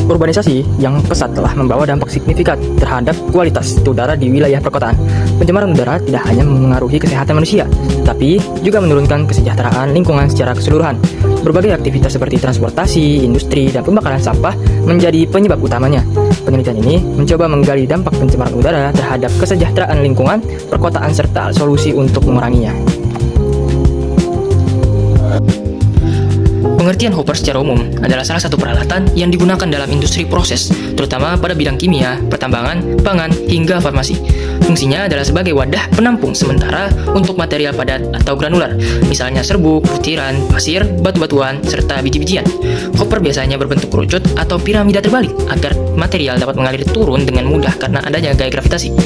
Urbanisasi yang pesat telah membawa dampak signifikan terhadap kualitas udara di wilayah perkotaan. Pencemaran udara tidak hanya mengaruhi kesehatan manusia, tapi juga menurunkan kesejahteraan lingkungan secara keseluruhan. Berbagai aktivitas seperti transportasi, industri, dan pembakaran sampah menjadi penyebab utamanya. Penelitian ini mencoba menggali dampak pencemaran udara terhadap kesejahteraan lingkungan, perkotaan, serta solusi untuk menguranginya. Pengertian hopper secara umum adalah salah satu peralatan yang digunakan dalam industri proses, terutama pada bidang kimia, pertambangan, pangan, hingga farmasi. Fungsinya adalah sebagai wadah penampung sementara untuk material padat atau granular, misalnya serbuk, butiran, pasir, batu-batuan, serta biji-bijian. Hopper biasanya berbentuk kerucut atau piramida terbalik agar material dapat mengalir turun dengan mudah karena adanya gaya gravitasi.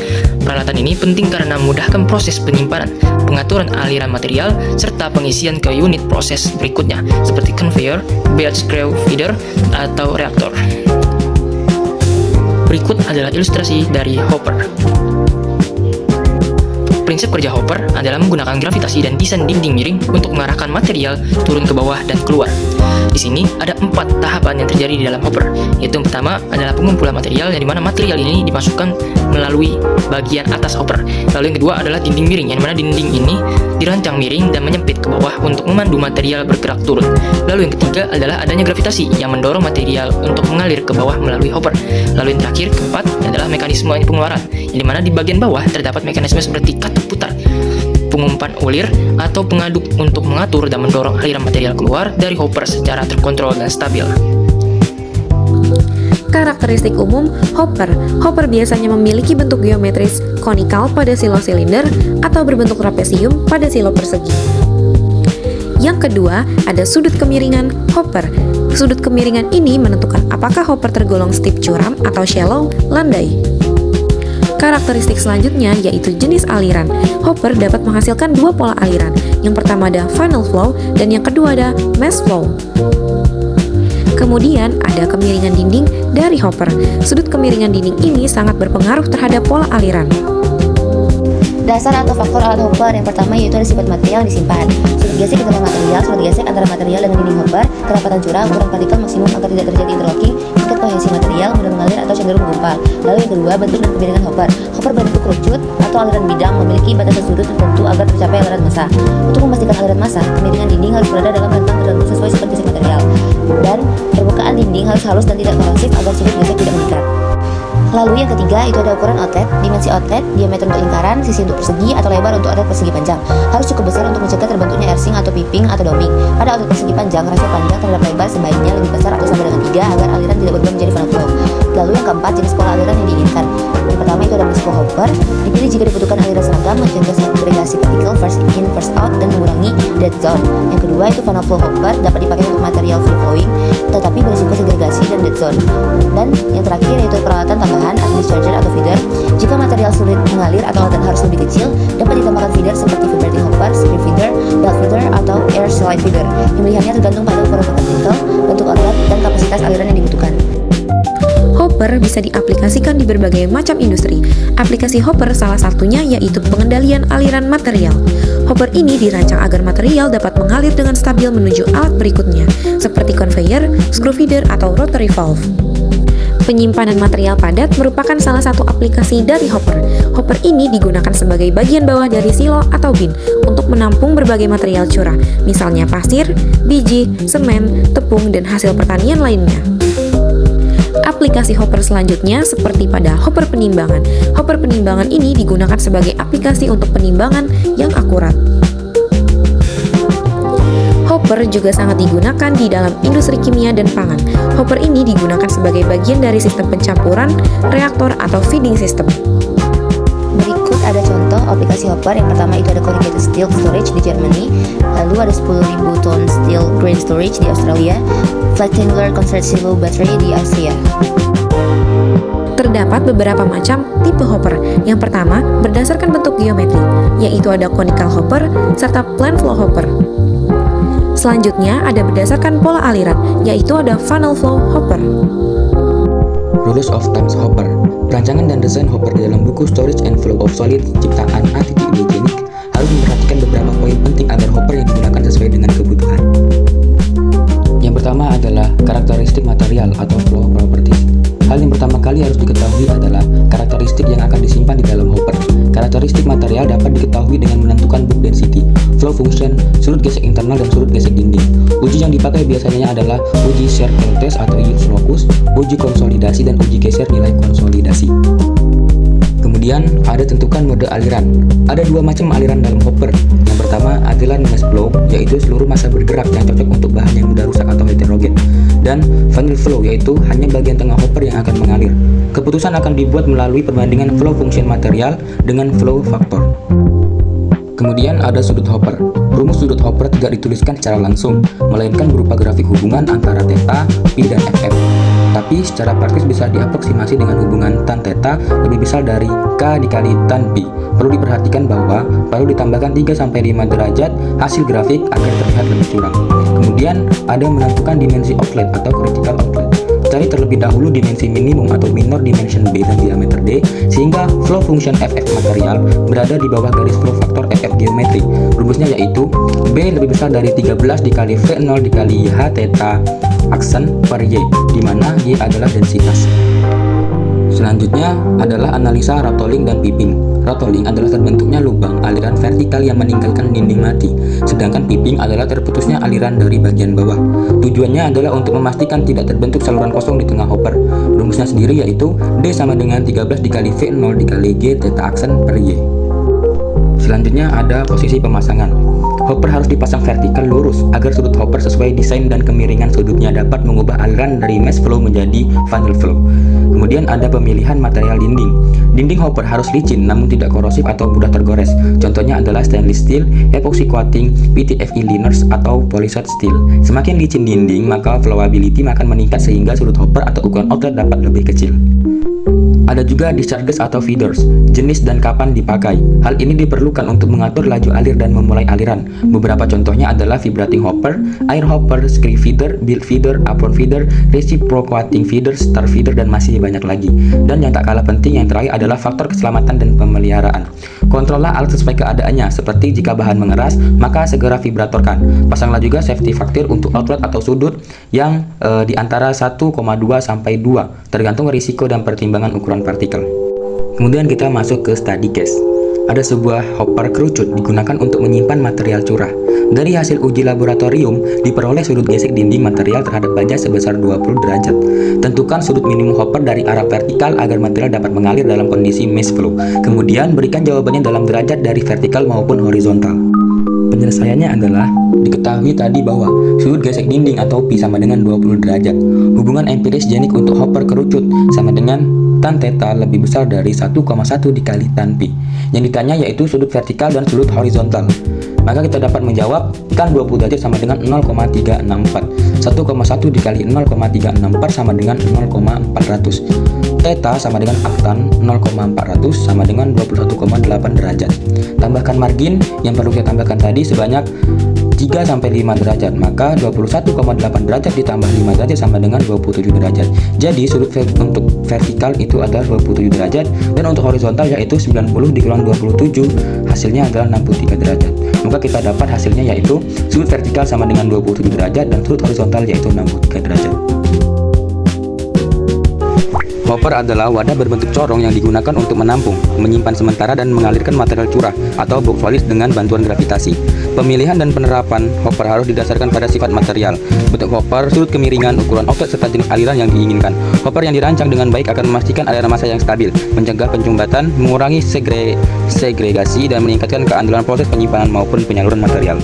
Peralatan ini penting karena memudahkan proses penyimpanan, pengaturan aliran material, serta pengisian ke unit proses berikutnya, seperti conveyor, belt screw feeder, atau reaktor. Berikut adalah ilustrasi dari hopper. Prinsip kerja hopper adalah menggunakan gravitasi dan desain dinding miring untuk mengarahkan material turun ke bawah dan keluar. Di sini ada 4 tahapan yang terjadi di dalam hopper, yaitu yang pertama adalah pengumpulan material, yang dimana material ini dimasukkan melalui bagian atas hopper. Lalu yang kedua adalah dinding miring, yang dimana dinding ini dirancang miring dan menyempit ke bawah untuk memandu material bergerak turun. Lalu yang ketiga adalah adanya gravitasi yang mendorong material untuk mengalir ke bawah melalui hopper. Lalu yang terakhir, keempat, adalah mekanisme pengeluaran, yang dimana di bagian bawah terdapat mekanisme seperti katup putar, pengumpan ulir, atau pengaduk untuk mengatur dan mendorong aliran material keluar dari hopper secara terkontrol dan stabil. Karakteristik umum hopper. Hopper biasanya memiliki bentuk geometris konikal pada silo silinder atau berbentuk trapesium pada silo persegi. Yang kedua, ada sudut kemiringan hopper. Sudut kemiringan ini menentukan apakah hopper tergolong steep curam atau shallow landai. Karakteristik selanjutnya yaitu jenis aliran. Hopper dapat menghasilkan 2 pola aliran. Yang pertama ada funnel flow dan yang kedua ada mass flow. Kemudian ada kemiringan dinding dari hopper. Sudut kemiringan dinding ini sangat berpengaruh terhadap pola aliran. Dasar atau faktor alat hopper yang pertama yaitu ada sifat material yang disimpan. Sudut gesek antara material, sudut gesek antara material dengan dinding hopper, kerapatan curah, ukuran partikel maksimum agar tidak terjadi interlocking, tingkat kohesi material, mudah mengalir atau cenderung menggumpal. Lalu yang kedua, bentuk dan kemiringan hopper. Hopper berbentuk kerucut atau aliran bidang memiliki batasan sudut tertentu agar tercapai aliran massa. Untuk memastikan aliran massa, kemiringan dinding harus berada dalam rentang tertentu sesuai sifat gesek material. Dan permukaan dinding harus halus dan tidak korosif agar sudut gesek tidak mengikat. Lalu yang ketiga itu ada ukuran outlet, dimensi outlet, diameter untuk lingkaran, sisi untuk persegi atau lebar untuk outlet persegi panjang. Harus cukup besar untuk mencegah terbentuknya ersing atau piping atau doming. Pada outlet persegi panjang, rasio panjang terhadap lebar sebaiknya lebih besar atau sama dengan 3 agar aliran tidak berubah menjadi funnel flow. Lalu yang keempat, jenis pola aliran yang diinginkan. Yang pertama itu ada municipal hopper, dipilih jika dibutuhkan aliran seragam, mencegah segregasi partikel first in first out dan mengurangi dead zone. Yang kedua itu funnel flow hopper, dapat dipakai untuk material free flowing tetapi berisiko segregasi dan dead zone. Dan yang terakhir yaitu peralatan tambahan as discharger atau feeder. Jika material sulit mengalir atau dan harus lebih kecil, dapat ditambahkan feeder seperti vibrating hopper, screen feeder, belt feeder, atau air slide feeder. Pemilihannya tergantung pada ukuran partikel, bentuk outlet, dan kapasitas aliran yang dibutuhkan. Hopper bisa diaplikasikan di berbagai macam industri. Aplikasi hopper salah satunya yaitu pengendalian aliran material. Hopper ini dirancang agar material dapat mengalir dengan stabil menuju alat berikutnya, seperti conveyor, screw feeder, atau rotary valve. Penyimpanan material padat merupakan salah satu aplikasi dari hopper. Hopper ini digunakan sebagai bagian bawah dari silo atau bin untuk menampung berbagai material curah, misalnya pasir, biji, semen, tepung, dan hasil pertanian lainnya. Aplikasi hopper selanjutnya seperti pada hopper penimbangan. Hopper penimbangan ini digunakan sebagai aplikasi untuk penimbangan yang akurat. Hopper juga sangat digunakan di dalam industri kimia dan pangan. Hopper ini digunakan sebagai bagian dari sistem pencampuran, reaktor, atau feeding system. Berikut ada contoh aplikasi hopper. Yang pertama itu ada corrugated steel storage di Germany, lalu ada 10.000 ton steel grain storage di Australia, rectangular convertible battery di Austria. Terdapat beberapa macam tipe hopper. Yang pertama, berdasarkan bentuk geometri, yaitu ada conical hopper serta plane flow hopper. Selanjutnya ada berdasarkan pola aliran, yaitu ada funnel flow hopper. Rules of Thumbs Hopper. Perancangan dan desain hopper di dalam buku Storage and Flow of Solid ciptaan A.T. Eugenic harus memperhatikan beberapa poin penting agar hopper yang digunakan sesuai dengan kebutuhan. Yang pertama adalah karakteristik material atau flow properties. diketahui adalah karakteristik yang akan disimpan di dalam hopper. Karakteristik material dapat diketahui dengan menentukan book density, flow function, sudut gesek internal, dan sudut gesek dinding. Uji yang dipakai biasanya adalah uji circle test atau Young's locus, uji konsolidasi, dan uji geser nilai konsolidasi. Kemudian ada tentukan mode aliran. Ada dua macam aliran dalam hopper. Yang pertama, aliran mass flow, yaitu seluruh massa bergerak yang cocok untuk bahan yang mudah rusak atau heterogen. Dan final flow, yaitu hanya bagian tengah hopper yang akan mengalir. Keputusan akan dibuat melalui perbandingan flow function material dengan flow factor. Kemudian ada sudut hopper. Rumus sudut hopper tidak dituliskan secara langsung, melainkan berupa grafik hubungan antara theta, pi, dan ff. Tapi secara praktis bisa diaproksimasi dengan hubungan tan theta lebih besar dari k dikali tan pi. Perlu diperhatikan bahwa perlu ditambahkan 3-5 derajat hasil grafik agar terlihat lebih curam. Kemudian ada menentukan dimensi outlet atau critical outlet. Cari terlebih dahulu dimensi minimum atau minor dimension B dan diameter D, sehingga flow function FF material berada di bawah garis flow factor FF geometri. Rumusnya yaitu B lebih besar dari 13 dikali V0 dikali H theta aksen per Y, di mana Y adalah densitas. Selanjutnya adalah analisa rotoling dan piping. Rotoling adalah terbentuknya lubang aliran vertikal yang meninggalkan dinding mati, sedangkan piping adalah terputusnya aliran dari bagian bawah. Tujuannya adalah untuk memastikan tidak terbentuk saluran kosong di tengah hopper. Rumusnya sendiri yaitu D sama dengan 13 dikali V0 dikali G theta aksen per Y. Selanjutnya ada posisi pemasangan. Hopper harus dipasang vertikal lurus agar sudut hopper sesuai desain dan kemiringan sudutnya dapat mengubah aliran dari mass flow menjadi final flow. Kemudian ada pemilihan material dinding. Dinding hopper harus licin namun tidak korosif atau mudah tergores. Contohnya adalah stainless steel, epoxy coating, PTFE liners, atau polished steel. Semakin licin dinding, maka flowability akan meningkat sehingga sudut hopper atau ukuran outlet dapat lebih kecil. Ada juga discharges atau feeders, jenis dan kapan dipakai. Hal ini diperlukan untuk mengatur laju alir dan memulai aliran. Beberapa contohnya adalah vibrating hopper, air hopper, screw feeder, bill feeder, apron feeder, reciprocating feeder, star feeder, dan masih banyak lagi. Dan yang tak kalah penting yang terakhir adalah faktor keselamatan dan pemeliharaan. Kontrollah alat sesuai keadaannya, seperti jika bahan mengeras, maka segera vibratorkan. Pasanglah juga safety factor untuk outlet atau sudut yang di antara 1,2 sampai 2, tergantung risiko dan pertimbangan ukuran partikel. Kemudian kita masuk ke study case. Ada sebuah hopper kerucut digunakan untuk menyimpan material curah. Dari hasil uji laboratorium, diperoleh sudut gesek dinding material terhadap baja sebesar 20 derajat. Tentukan sudut minimum hopper dari arah vertikal agar material dapat mengalir dalam kondisi mass flow. Kemudian berikan jawabannya dalam derajat dari vertikal maupun horizontal. Penyelesaiannya adalah diketahui tadi bahwa sudut gesek dinding atau pi sama dengan 20 derajat. Hubungan empiris jenik untuk hopper kerucut sama dengan tan theta lebih besar dari 1,1 dikali tan pi. Yang ditanya yaitu sudut vertikal dan sudut horizontal. Maka kita dapat menjawab tan 20 derajat sama dengan 0,364. 1,1 dikali 0,364 sama dengan 0,400. Theta sama dengan aktan 0,400 sama dengan 21,8 derajat. Tambahkan margin yang perlu kita tambahkan tadi sebanyak 3-5 derajat, maka 21,8 derajat ditambah 5 derajat sama dengan 27 derajat. Jadi sudut untuk vertikal itu adalah 27 derajat, dan untuk horizontal yaitu 90 dikurang 27, hasilnya adalah 63 derajat. Maka kita dapat hasilnya yaitu sudut vertikal sama dengan 27 derajat dan sudut horizontal yaitu 63 derajat. Hopper adalah wadah berbentuk corong yang digunakan untuk menampung, menyimpan sementara dan mengalirkan material curah atau box solids dengan bantuan gravitasi. Pemilihan dan penerapan hopper harus didasarkan pada sifat material, bentuk hopper, sudut kemiringan, ukuran outlet, serta jenis aliran yang diinginkan. Hopper yang dirancang dengan baik akan memastikan aliran massa yang stabil, mencegah pencumbatan, mengurangi segregasi, dan meningkatkan keandalan proses penyimpanan maupun penyaluran material.